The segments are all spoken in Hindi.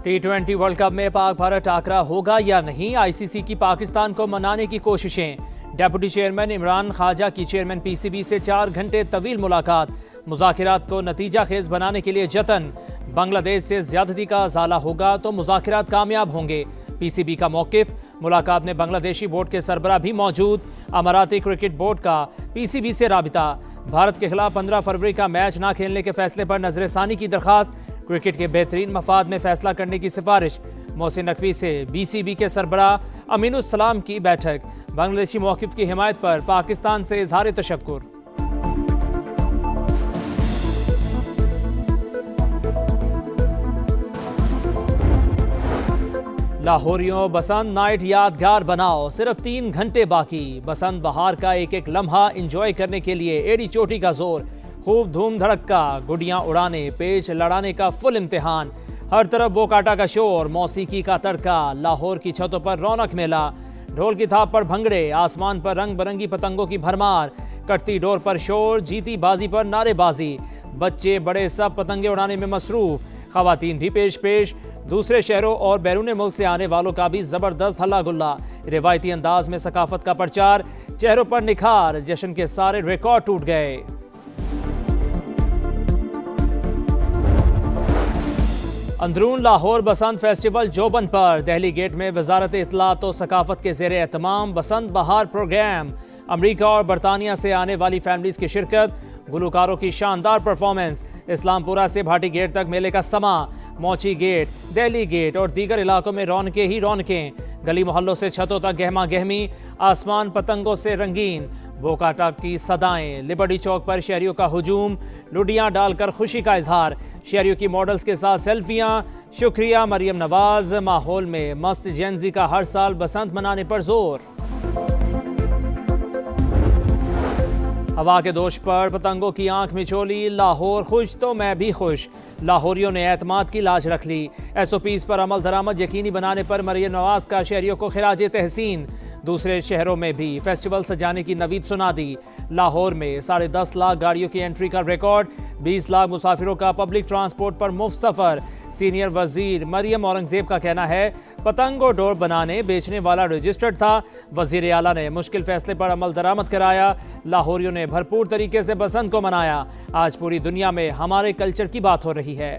T20 वर्ल्ड कप में पाक भारत टाकरा होगा या नहीं, आईसीसी की पाकिस्तान को मनाने की कोशिशें। डेप्यूटी चेयरमैन इमरान ख्वाजा की चेयरमैन पीसीबी से 4 घंटे तवील मुलाकात, मुज़ाकिरात को नतीजा खेज बनाने के लिए जतन। बांग्लादेश से ज्यादती का ज़ाला होगा तो मुज़ाकिरात कामयाब होंगे, पीसीबी का मौकिफ। मुलाकात में बांग्लादेशी बोर्ड के सरबराह भी मौजूद। अमाराती क्रिकेट बोर्ड का पीसीबी से राबिता। भारत के खिलाफ 15 फरवरी का मैच न खेलने के फैसले पर नजरसानी की दरखास्त। क्रिकेट के बेहतरीन मफाद में फैसला करने की सिफारिश। मोहसिन नकवी से बीसीबी के सरबराह अमीनुस सलाम की बैठक। बांग्लादेशी मौकिफ की हिमायत पर पाकिस्तान से इजहार तशक्कुर। लाहौरियों, बसंत नाइट यादगार बनाओ, सिर्फ 3 घंटे बाकी। बसंत बहार का एक एक लम्हा इंजॉय करने के लिए एड़ी चोटी का जोर, खूब धूम धड़का, गुडियां उड़ाने, पेच लड़ाने का फुल इम्तिहान। हर तरफ बोकाटा का शोर, मौसीकी का तड़का, लाहौर की छतों पर रौनक मेला। ढोल की थाप पर भंगड़े, आसमान पर रंग बिरंगी पतंगों की भरमार। कटती डोर पर शोर, जीती बाजी पर नारेबाजी। बच्चे बड़े सब पतंगे उड़ाने में मसरूफ, खवातीन भी पेश पेश। दूसरे शहरों और बैरून मुल्क से आने वालों का भी जबरदस्त हल्ला गुल्ला। रिवायती अंदाज में सकाफत का प्रचार, चेहरों पर निखार। जश्न के सारे रिकॉर्ड टूट गए। अंदरून लाहौर बसंत फेस्टिवल जोबन पर, दहली गेट में वजारत इत्तलात और सकाफत के ज़ेरे एहतमाम बसंत बहार प्रोग्राम। अमरीका और बरतानिया से आने वाली फैमिलीज की शिरकत, गुलकारों की शानदार परफॉर्मेंस। इस्लामपुरा से भाटी गेट तक मेले का समा। मोची गेट, दिल्ली गेट और दीगर इलाकों में रौनकें ही रौनकें। गली मोहल्लों से छतों तक गहमा गहमी, आसमान पतंगों से रंगीन। बोकाटा की सदाएं, लिबर्टी चौक पर शहरियों का हुजूम, लुडियां डालकर खुशी का इजहार। शहरियों की मॉडल्स के साथ सेल्फियां। शुक्रिया मरियम नवाज। माहौल में मस्त जेंजी का हर साल बसंत मनाने पर जोर। हवा के दोष पर पतंगों की आंख मिचोली, लाहौर खुश तो मैं भी खुश। लाहौरियों ने एतमाद की लाज रख ली। एसओपीज पर अमल दरामद यकीनी बनाने पर मरियम नवाज का शहरियों को खिराज तहसीन। दूसरे शहरों में भी फेस्टिवल सजाने की नवीद सुना दी। लाहौर में 10.5 लाख गाड़ियों की एंट्री का रिकॉर्ड, 20 लाख मुसाफिरों का पब्लिक ट्रांसपोर्ट पर मुफ्त सफर। सीनियर वजीर मरियम औरंगजेब का कहना है, पतंग और डोर बनाने बेचने वाला रजिस्टर्ड था। वजीर आला ने मुश्किल फैसले पर अमल दरामद कराया। लाहौरियों ने भरपूर तरीके से बसंत को मनाया। आज पूरी दुनिया में हमारे कल्चर की बात हो रही है।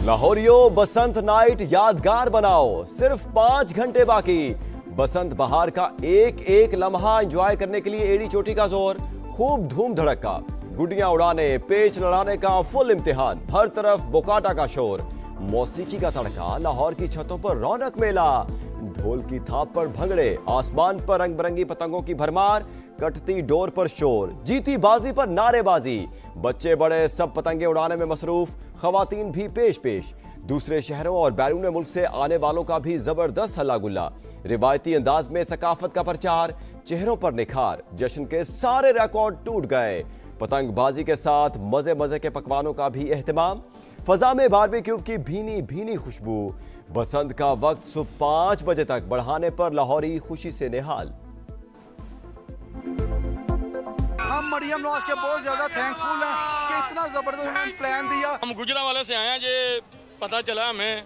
लाहौरियों, बसंत नाइट यादगार बनाओ, सिर्फ 5 घंटे बाकी। बसंत बहार का एक एक लम्हा एंजॉय करने के लिए एड़ी चोटी का जोर, खूब धूम धड़का, गुडियां उड़ाने, पेच लड़ाने का फुल इम्तिहान। हर तरफ बोकाटा का शोर, मौसीकी का तड़का, लाहौर की छतों पर रौनक मेला। ढोल की थाप पर भंगड़े, आसमान पर रंग बिरंगी पतंगों की भरमार। कटती डोर पर शोर, जीती बाजी पर नारेबाजी। बच्चे बड़े सब पतंगे उड़ाने में मसरूफ, खवातीन भी पेश पेश। दूसरे शहरों और बैरून मुल्क से आने वालों का भी जबरदस्त हल्ला गुल्ला। रिवायती अंदाज में सकाफत का प्रचार, चेहरों पर निखार। जश्न के सारे रिकॉर्ड टूट गए। पतंगबाजी के साथ मजे मजे के पकवानों का भी एहतमाम। फजा में बारबेक्यू की भीनी भीनी खुशबू। बसंत का वक्त सुबह 5 बजे तक बढ़ाने पर लाहौरी खुशी से निहाल। हम मरियम नवाज के बहुत ज्यादा थैंक्सफुल हैं कि इतना जबरदस्त उन्होंने प्लान दिया। हम गुजरांवाला से आए हैं, ये पता चला हमें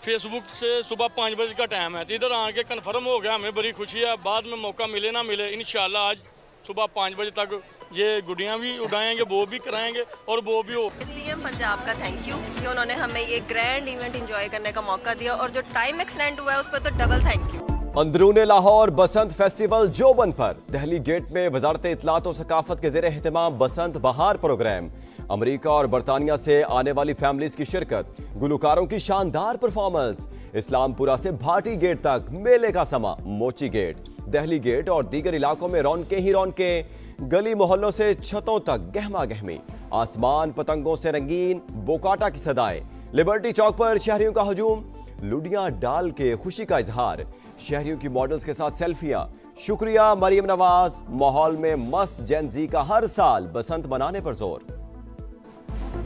फेसबुक से सुबह 5 बजे का टाइम है, तो इधर आके कंफर्म हो गया। हमें बड़ी खुशी है। बाद में मौका मिले ना मिले, इंशाल्लाह आज सुबह 5 बजे तक ये गुडियां भी उड़ाएंगे, वो भी कराएंगे और वो भी हो। सीएम पंजाब का थैंक यू कि उन्होंने हमें ये ग्रैंड इवेंट एंजॉय करने का मौका दिया, और जो टाइम एक्सटेंड हुआ है उस पर तो डबल थैंक यू। अंदरूने लाहौर बसंत फेस्टिवल जोबन पर, दहली गेट में वजारत इत्तलात और सकाफत के ज़ेरे एहतमाम बसंत बहार प्रोग्राम। अमरीका और बरतानिया से आने वाली फैमिलीज की शिरकत, गुलकारों की शानदार परफॉर्मेंस। इस्लामपुरा से भाटी गेट तक मेले का समा। मोची गेट, दहली गेट और दीगर इलाकों में रौनकें ही रौनकें। गली मोहल्लों से छतों तक गहमा गहमी, आसमान पतंगों से रंगीन। बोकाटा की सदाएं, लिबर्टी चौक पर शहरियों का हुजूम, लुडियां डाल के खुशी का इजहार। शहरियों की मॉडल्स के साथ सेल्फियां। शुक्रिया मरियम नवाज। माहौल में मस्त जेंजी का हर साल बसंत मनाने पर जोर।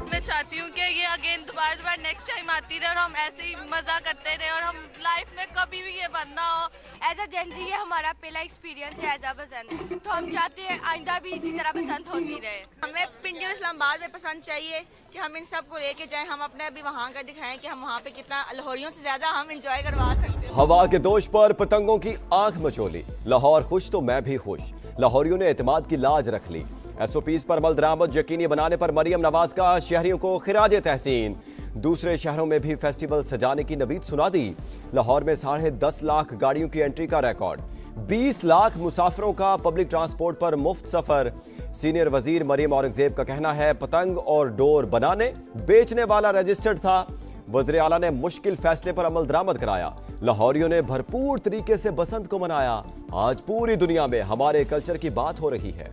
में चाहती हूँ कि ये अगेन दोबारा नेक्स्ट टाइम आती रहे और हम ऐसे ही मजा करते रहे और हम लाइफ में कभी भी ये बंद ना हो। एज अ जेन जी ये हमारा पहला एक्सपीरियंस है एज अ बसंत, तो हम चाहते हैं आइंदा भी इसी तरह बसंत होती रहे। हमें पिंडी और इस्लामाबाद में पसंद चाहिए कि हम इन सब को लेके जाएं, हम अपने अभी वहाँ का दिखाएं कि हम वहाँ पे कितना लाहौरियों से ज्यादा हम इंजॉय करवा सकते हैं। हवा के दोष पर पतंगों की आंख मचोली, लाहौर खुश तो मैं भी खुश, लाहौरियों ने एतमाद की लाज रख ली। एसओपीज पर अमल दरामद यकीनी बनाने पर मरियम नवाज का शहरियों को खिराज तहसीन। दूसरे शहरों में भी फेस्टिवल सजाने की नवीद सुना दी। लाहौर में 10.5 लाख गाड़ियों की एंट्री का रिकॉर्ड, 20 लाख मुसाफिरों का पब्लिक ट्रांसपोर्ट पर मुफ्त सफर। सीनियर वजीर मरियम औरंगजेब का कहना है पतंग और डोर बनाने बेचने वाला रजिस्टर्ड था। वज़ीर आला ने मुश्किल फैसले पर अमल दरामद कराया। लाहौरियों ने भरपूर तरीके से बसंत को मनाया। आज पूरी दुनिया में हमारे कल्चर की बात हो रही है।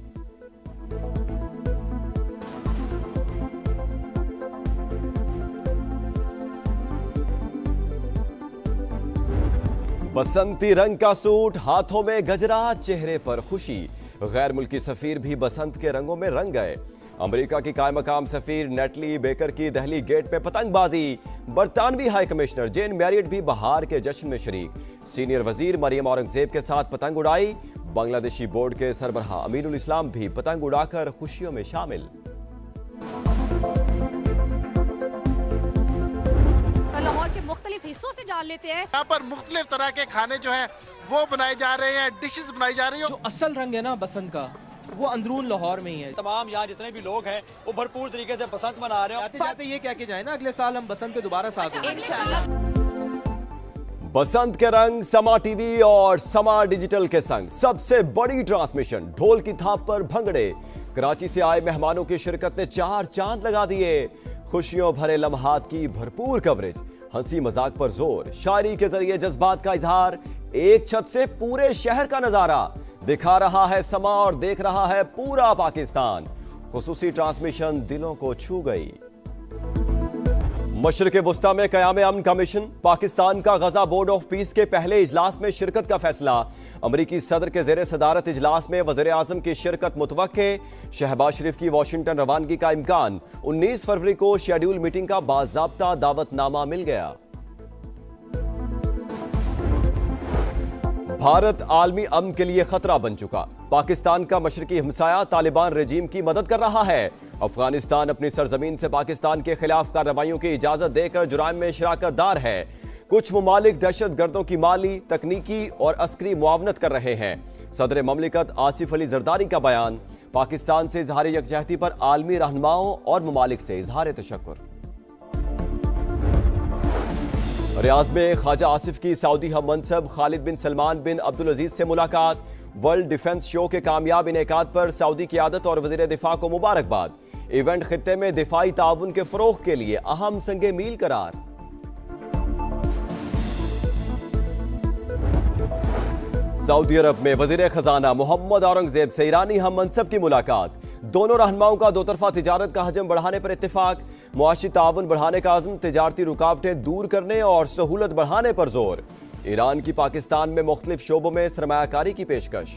बसंती रंग का सूट, हाथों में गजरा, चेहरे पर खुशी। गैर मुल्की सफीर भी बसंत के रंगों में रंग गए। अमेरिका की कायम मकाम सफीर नेटली बेकर की दहली गेट पे पतंगबाजी। बरतानवी हाई कमिश्नर जेन मैरियट भी बहार के जश्न में शरीक। सीनियर वजीर मरियम औरंगजेब के साथ पतंग उड़ाई। बांग्लादेशी बोर्ड के सरबराह अमीनुल इस्लाम भी पतंग उड़ाकर खुशियों में शामिल। लाहौर के मुख्तलिफ हिस्सों से जान लेते हैं। यहाँ पर मुख्तलिफ तरह के खाने जो है वो बनाए जा रहे हैं, डिशेस बनाई जा रही है। जो असल रंग है ना बसंत का, वो अंदरून लाहौर में ही है। तमाम यहाँ जितने भी लोग हैं वो भरपूर तरीके से बसंत मना रहे हैं। जाते जाते ये कह के जाए ना, अगले साल हम बसंत पे दोबारा साथ होंगे इंशाल्लाह। बसंत के रंग समा टीवी और समा डिजिटल के संग सबसे बड़ी ट्रांसमिशन, ढोल की थाप पर भंगड़े। कराची से आए मेहमानों की शिरकत ने 4 चांद लगा दिए। खुशियों भरे लम्हात की भरपूर कवरेज, हंसी मजाक पर जोर, शायरी के जरिए जज्बात का इजहार। एक छत से पूरे शहर का नजारा दिखा रहा है समा और देख रहा है पूरा पाकिस्तान। खुसूसी ट्रांसमिशन दिलों को छू गई। मशरिक़ वुस्ता में क़याम अमन का मिशन, पाकिस्तान का गजा बोर्ड ऑफ पीस के पहले इजलास में शिरकत का फैसला। अमरीकी सदर के ज़ेरे सदारत इजलास में वज़ीर आज़म की शिरकत मुतवक्के। शहबाज शरीफ की वाशिंगटन रवानगी का इम्कान। 19 फरवरी को शेड्यूल मीटिंग का बाज़ाब्ता दावतनामा मिल गया। भारत आलमी अमन के लिए खतरा बन चुका। पाकिस्तान का मशरकी हमसाया तालिबान रेजीम की मदद कर रहा है। अफगानिस्तान अपनी सरजमीन से पाकिस्तान के खिलाफ कार्रवाइयों की इजाजत देकर जुराइम में शराकतदार है। कुछ ममालिक दहशत गर्दों की माली, तकनीकी और अस्करी मुआवनत कर रहे हैं। सदर ममलिकत आसिफ अली जरदारी का बयान। पाकिस्तान से इजहार यकजहती पर आलमी रहनुमाओं और ममालिक से इजहार तशक्कुर। रियाज में ख्वाजा आसिफ की सऊदी हम मनसब खालिद बिन सलमान बिन अब्दुल अजीज से मुलाकात। वर्ल्ड डिफेंस शो के कामयाब इनेकाद पर सऊदी क़यादत और वज़ीर दिफा को मुबारकबाद। इवेंट खित्ते में दिफाई ताउन के फरोग के लिए अहम संगे मील करार। सऊदी अरब में वज़ीर खजाना मोहम्मद औरंगजेब से ईरानी हम मनसब की मुलाकात। दोनों रहनुमाओं का दोतरफा तिजारत का हजम बढ़ाने पर इत्तेफाक। मुआशी ताउन बढ़ाने का अज़्म, तिजारती रुकावटें दूर करने और सहूलत बढ़ाने पर जोर। ईरान की पाकिस्तान में मुख्तलिफ शोबों में सरमायाकारी की पेशकश।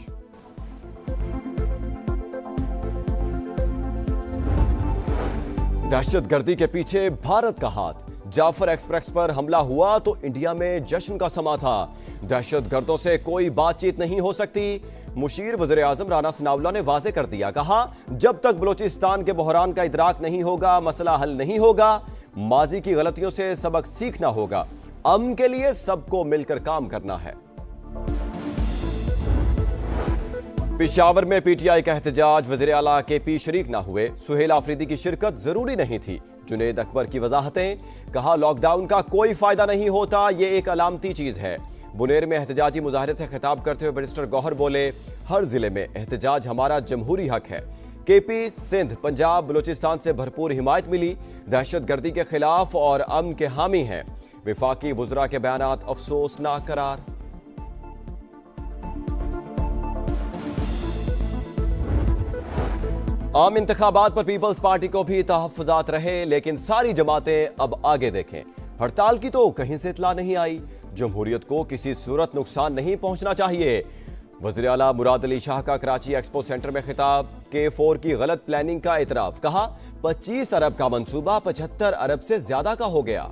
दहशतगर्दी के पीछे भारत का हाथ। जाफर एक्सप्रेस पर हमला हुआ तो इंडिया में जश्न का समा था। दहशतगर्दों से कोई बातचीत नहीं हो सकती। मुशीर वज़ीर आज़म राना सनाउल्लाह ने वाज़े कर दिया, कहा जब तक बलोचिस्तान के बहरान का इदराक नहीं होगा मसला हल नहीं होगा। माजी की गलतियों से सबक सीखना होगा। अमन के लिए सबको मिलकर काम करना है। पेशावर में पीटीआई का एहतजाज, वज़ीर आला केपी शरीक ना हुए। सुहेल आफरीदी की शिरकत जरूरी नहीं थी। जुनेद अकबर की वजाहतें, कहा लॉकडाउन का कोई फायदा नहीं होता, ये एक अलामती चीज है। बुनेर में एहतजाजी मुजाहरे से खिताब करते हुए बैरिस्टर गौहर बोले, हर जिले में एहतजाज हमारा जमहूरी हक है। केपी, सिंध, पंजाब, बलोचिस्तान से भरपूर हिमायत मिली। दहशतगर्दी के खिलाफ और अमन के हामी हैं। विफाकी वुज़रा के बयानात अफसोसनाक करार। आम इंतखाबात पर पीपल्स पार्टी को भी तहफ़्फ़ुज़ात रहे, लेकिन सारी जमातें अब आगे देखें। हड़ताल की तो कहीं से इत्तला नहीं आई। जमहूरियत को किसी सूरत नुकसान नहीं पहुंचना चाहिए। वज़ीर आला मुराद अली शाह का कराची एक्सपो सेंटर में खिताब, K4 की गलत प्लानिंग का इतराफ, कहा 25 अरब का मंसूबा 75 अरब से ज्यादा का हो गया।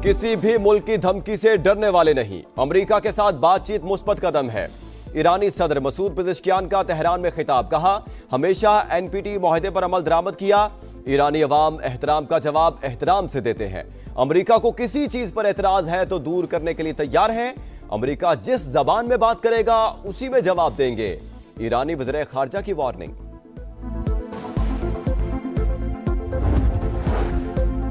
किसी भी मुल्क की धमकी से डरने वाले नहीं, अमेरिका के साथ बातचीत मुस्बत कदम है। ईरानी सदर मसूद पेज़ेश्कियान का तेहरान में खिताब, कहा हमेशा NPT मुआहदे पर अमल दरामद किया। ईरानी अवाम एहतराम का जवाब एहतराम से देते हैं। अमेरिका को किसी चीज पर एतराज है तो दूर करने के लिए तैयार हैं। अमेरिका जिस जबान में बात करेगा उसी में जवाब देंगे। ईरानी वज़ीर खारजा की वार्निंग।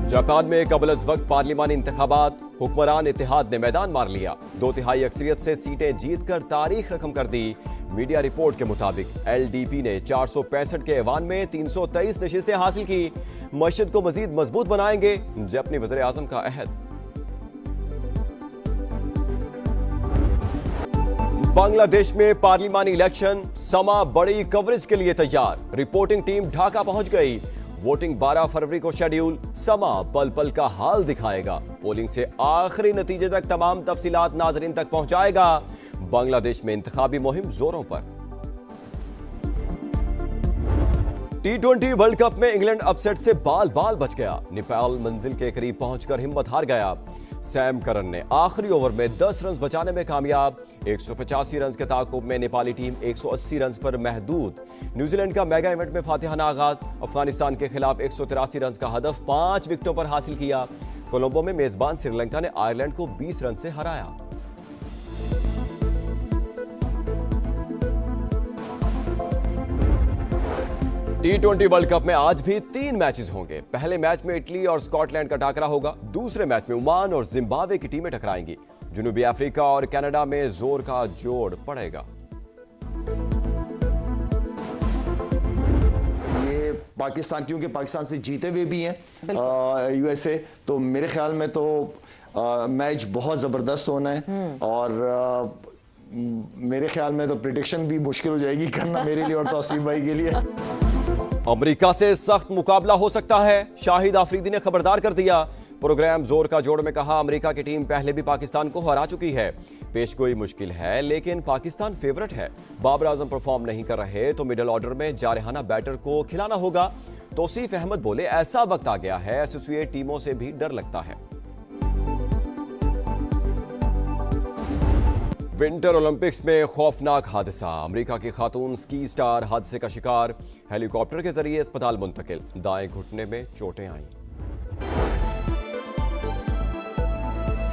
जापान में कबल अज़ वक्त पार्लिमानी इंतखाबात, हुक्मरान इत्तेहाद ने मैदान मार लिया। 2/3 अक्सरियत से सीटें जीतकर तारीख रकम कर दी। मीडिया रिपोर्ट के मुताबिक LDP ने 465 के ऐवान में 323 नशिस्तें हासिल की। मशहद को मजीद मजबूत बनाएंगे, जापानी वज़ीर आज़म का अहद। बांग्लादेश में पार्लिमानी इलेक्शन, समा बड़ी कवरेज के लिए तैयार। रिपोर्टिंग टीम ढाका पहुंच गई। वोटिंग 12 फरवरी को शेड्यूल। समा पल पल का हाल दिखाएगा। पोलिंग से आखिरी नतीजे तक तमाम तफसीलात नाजरीन तक पहुंचाएगा। बांग्लादेश में इंतखाबी मुहिम जोरों पर। T20 वर्ल्ड कप में इंग्लैंड अपसेट से बाल बाल बच गया। नेपाल मंजिल के करीब पहुंचकर हिम्मत हार गया। सैम करन ने आखिरी ओवर में 10 रन बचाने में कामयाब। 185 रन के ताकुब में नेपाली टीम 180 रन पर महदूद। न्यूजीलैंड का मेगा इवेंट में फातिहाना आगाज। अफगानिस्तान के खिलाफ 183 रन का हदफ 5 विकेटों पर हासिल किया। कोलंबो में मेजबान श्रीलंका ने आयरलैंड को 20 रन से हराया। T20 वर्ल्ड कप में आज भी 3 मैचेस होंगे। पहले मैच में इटली और स्कॉटलैंड का टाकरा होगा। दूसरे मैच में ओमान और जिम्बाब्वे की टीमें टकराएंगी। जनूबी अफ्रीका और कनाडा में जोर का जोड़ पड़ेगा। ये पाकिस्तान, क्योंकि पाकिस्तान से जीते हुए भी हैं USA, तो मेरे ख्याल में तो मैच बहुत जबरदस्त होना है। और मेरे ख्याल में तो प्रेडिक्शन भी मुश्किल हो जाएगी करना मेरे लिए और तौसीफ भाई के लिए। अमेरिका से सख्त मुकाबला हो सकता है, शाहिद आफरीदी ने खबरदार कर दिया। प्रोग्राम जोर का जोड़ में कहा अमेरिका की टीम पहले भी पाकिस्तान को हरा चुकी है। पेशगोई मुश्किल है लेकिन पाकिस्तान फेवरेट है। बाबर आजम परफॉर्म नहीं कर रहे तो मिडिल ऑर्डर में जारहाना बैटर को खिलाना होगा। तौसीफ अहमद बोले ऐसा वक्त आ गया है एसोसिएट टीमों से भी डर लगता है। विंटर ओलंपिक्स में खौफनाक हादसा, अमेरिका की खातून स्की स्टार हादसे का शिकार। हेलीकॉप्टर के जरिए अस्पताल मुंतकिल, दाएं घुटने में चोटें आईं।